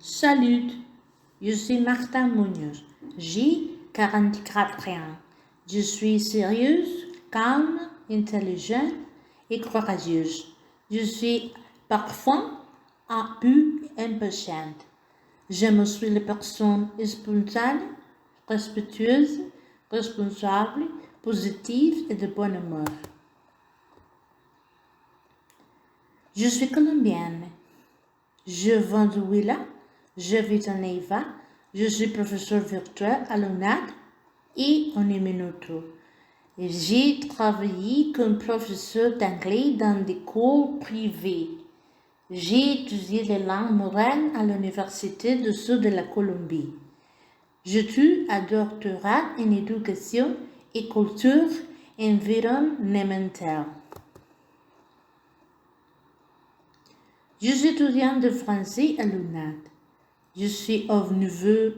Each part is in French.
Salut, je suis Martin Munoz, j'ai 44 ans. Je suis sérieuse, calme, intelligente et courageuse. Je suis parfois un peu impatiente. Je me suis la personne spontanée, respectueuse, responsable, positive et de bonne humeur. Je suis colombienne. Je viens de Huila, je vis en Neiva, je suis professeur virtuel à l'UNAD et en Minuto. J'ai travaillé comme professeur d'anglais dans des cours privés. J'ai étudié les langues modernes à l'Université du Sud de la Colombie. Je suis un doctorat en éducation et culture environnementale. Je suis étudiante de français à l'UNAD. Je suis au niveau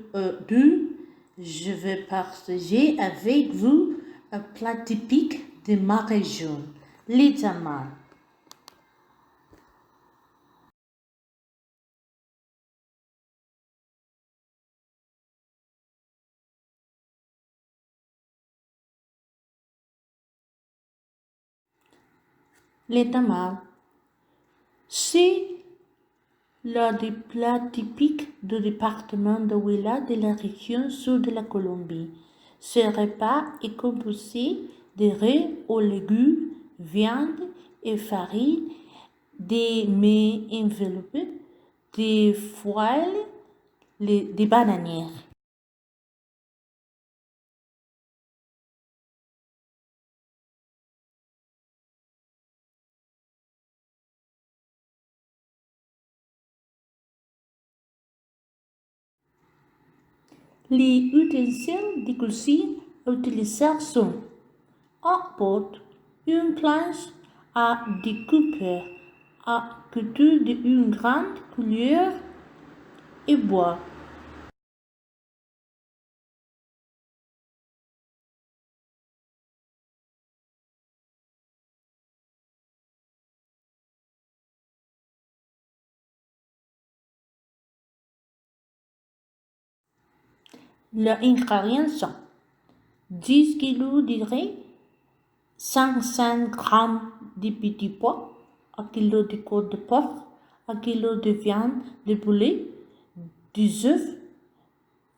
2. Je vais partager avec vous un plat typique de ma région, les tamales. Les tamales, c'est l'un des plats typiques du département de Huila de la région sud de la Colombie. Ce repas est composé de riz aux légumes, viande et farine, des mets enveloppés, des foiles, des bananières. Les ustensiles de cuisine utilisés sont un pot, une planche à découper, un couteau d'une grande cuillère et bois. Les ingrédients sont 10 kg de riz, 500 g de petits pois, 1 kg de côte de porc, 1 kg de viande de poulet, 2 œufs,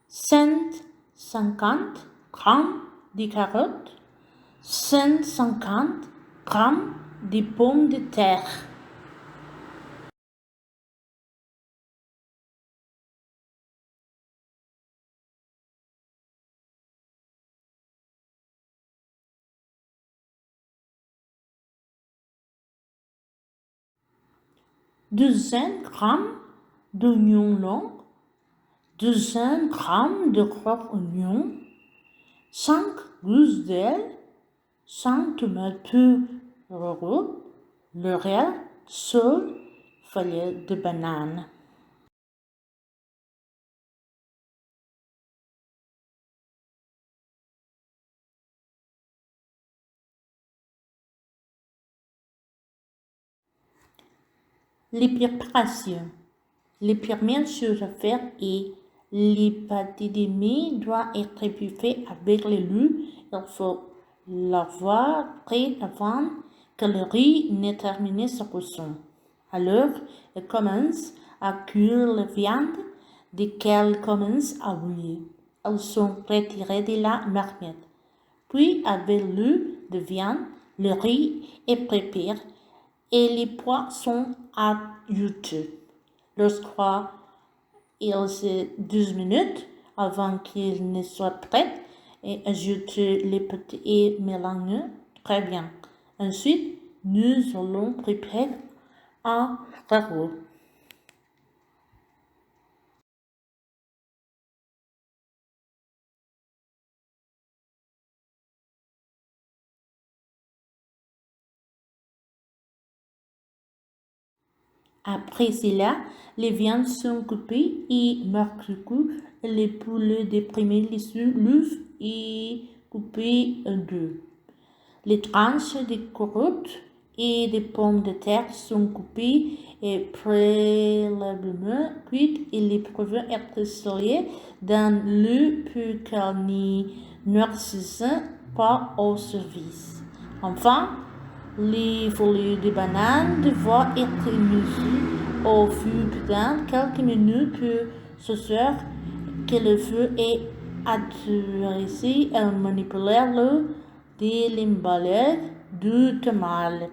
150 g de carottes, 150 g de pommes de terre. Douzaine grammes d'oignons longs, douzaine grammes de gros oignons, 5 gousses d'ail, 5 tomates pures, laurier, sel, feuilles de banane. Les préparations. Les premières choses à faire est les pâtes de mie doivent être épuisées avec le lait. Il faut l'avoir prêt avant que le riz n'ait terminé sa cuisson. Alors, il commence à cuire la viande dès qu'elle commence à bouillir. Elles sont retirées de la marmite. Puis, avec l'eau de viande, le riz est préparé et les pois sont ajoutés. Lorsqu'il est 12 minutes avant qu'il ne soit prêt, et ajoutez les pâtes et mélangez très bien. Ensuite, nous allons préparer un ragoût. Après cela, les viandes sont coupées et marquées. Les poulets déprimés les l'œuf et coupés en deux. Les tranches de carottes et des pommes de terre sont coupées et préalablement cuites et les peuvent être salées dans l'eau pour qu'elles n'y noircissent pas au service. Enfin, les feuilles de banane doivent être mises au feu pendant quelques minutes pour s'assurer que le feu est adressé et manipuler l'eau de l'emballage du tamal.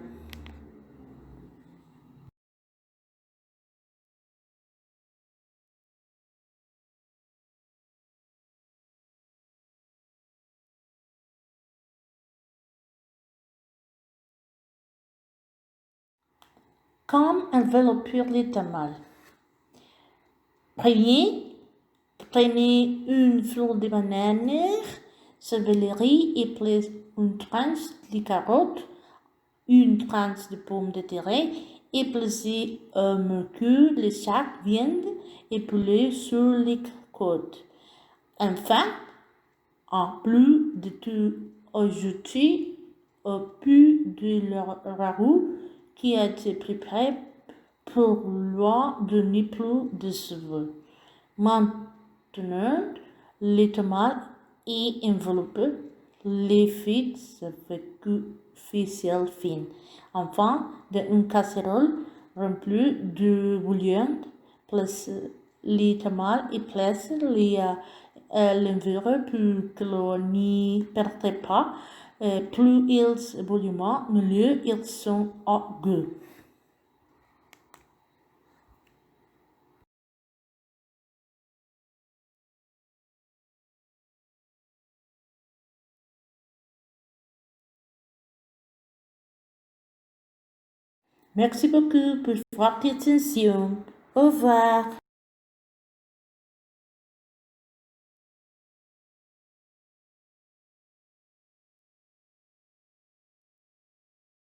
Comme envelopper les tamales. Prenez une fleur de banane, céleri et place une tranche de carotte, une tranche de pomme de terre et placez un morceau de chaque viande épelée sur les côtes. Enfin, en plus de tout, ajoutez un peu de ragoût qui a été préparé pour lui donner plus de saveur. Maintenant, les tomates et enveloppées, les faites avec une ficelle fine. Enfin, dans une casserole remplie de bouillon, placez les tomates et placez-les à l'envers pour que l'on n'y perde pas. Plus ils bouillent, mieux ils sont au goût. Merci beaucoup pour votre attention. Au revoir.